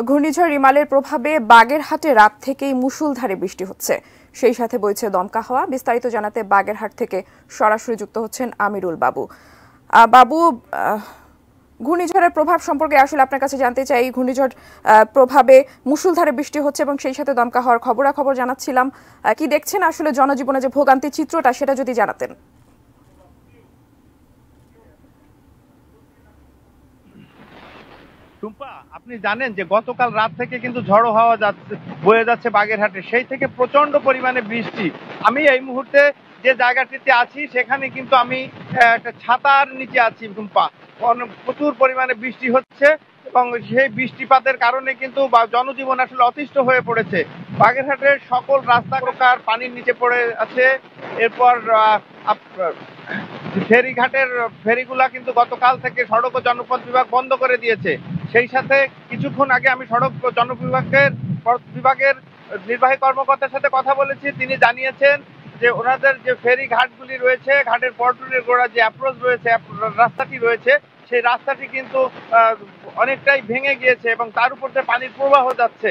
ঘূর্ণিঝড় রিমালের প্রভাবে বাগেরহাটে রাত থেকেই মুষলধারে বৃষ্টি হচ্ছে, সেই সাথে বইছে দমকা হাওয়া। বিস্তারিত জানাতে বাগেরহাট থেকে সরাসরি যুক্ত হচ্ছেন আমিরুল বাবু। বাবু, ঘূর্ণিঝড়ের প্রভাব সম্পর্কে আসলে আপনার কাছে জানতে চাই। ঘূর্ণিঝড় প্রভাবে মুষলধারে বৃষ্টি হচ্ছে এবং সেই সাথে দমকা হওয়ার খবরাখবর জানাচ্ছিলাম। কি দেখছেন আসলে জনজীবনে যে ভোগান্তির চিত্রটা, সেটা যদি জানাতেন। টুম্পা, আপনি জানেন যে গতকাল রাত থেকে কিন্তু ঝড়ো হাওয়া বয়ে যাচ্ছে বাগেরহাটে, সেই থেকে প্রচন্ড পরিমাণে বৃষ্টি। আমি এই মুহূর্তে যে জায়গাটিতে আছি সেখানে কিন্তু আমি একটা ছাতার নিচে আছি টুম্পা। প্রচুর পরিমাণে বৃষ্টি হচ্ছে এবং সেই বৃষ্টিপাতের কারণে কিন্তু জনজীবন আসলে অতিষ্ঠ হয়ে পড়েছে। বাগেরহাটের সকল রাস্তা প্রকার পানির নিচে পড়ে আছে। এরপর ফেরিঘাটের ফেরিগুলা কিন্তু গতকাল থেকে সড়ক ও জনপথ বিভাগ বন্ধ করে দিয়েছে। সেই সাথে কিছুক্ষণ আগে আমি সড়ক বিভাগের নির্বাহী কর্মকর্তার সাথে কথা বলেছি। তিনি জানিয়েছেন যে ওনাদের যে ফেরি ঘাটগুলি রয়েছে, ঘাটের পল্টনের গোড়া যে অ্যাপ্রোচ রয়েছে, রাস্তাটি রয়েছে, সেই রাস্তাটি কিন্তু অনেকটাই ভেঙে গিয়েছে এবং তার উপর যে পানির প্রবাহ যাচ্ছে।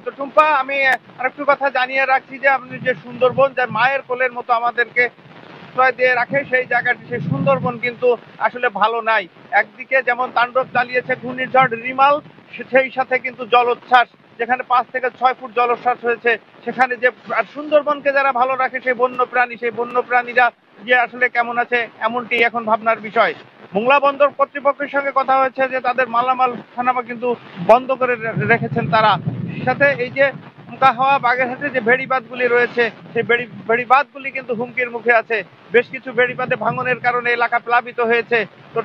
তো টুম্পা, আমি আরেকটু কথা জানিয়ে রাখছি যে আপনি যে সুন্দরবন, যে মায়ের কোলের মতো আমাদেরকে দিয়ে রাখে, সেই জায়গাটি, সেই সুন্দরবন কিন্তু আসলে ভালো নাই। একদিকে যেমন তাণ্ডব চালিয়েছে ঘূর্ণিঝড় রিমাল, সেই সাথে কিন্তু জলোচ্ছ্বাস, যেখানে 5 থেকে 6 ফুট জলোচ্ছ্বাস হয়েছে। সেখানে যে সুন্দরবনকে যারা ভালো রাখে, সেই বন্য প্রাণীরা যে আসলে কেমন আছে, এমনটি এখন ভাবনার বিষয়। মোংলা বন্দর কর্তৃপক্ষের সঙ্গে কথা হয়েছে যে তাদের মালামাল খানামা কিন্তু বন্ধ করে রেখেছেন তারা। সাথে এই যে দমকা হাওয়া, বাগেরহাটে যে বেড়িবাঁধগুলি রয়েছে, সেই বেড়িবাঁধগুলি কিন্তু হুমকির মুখে আছে। বেশ কিছু বেড়িবাঁধে ভাঙনের কারণে এলাকা প্লাবিত হয়েছে। তো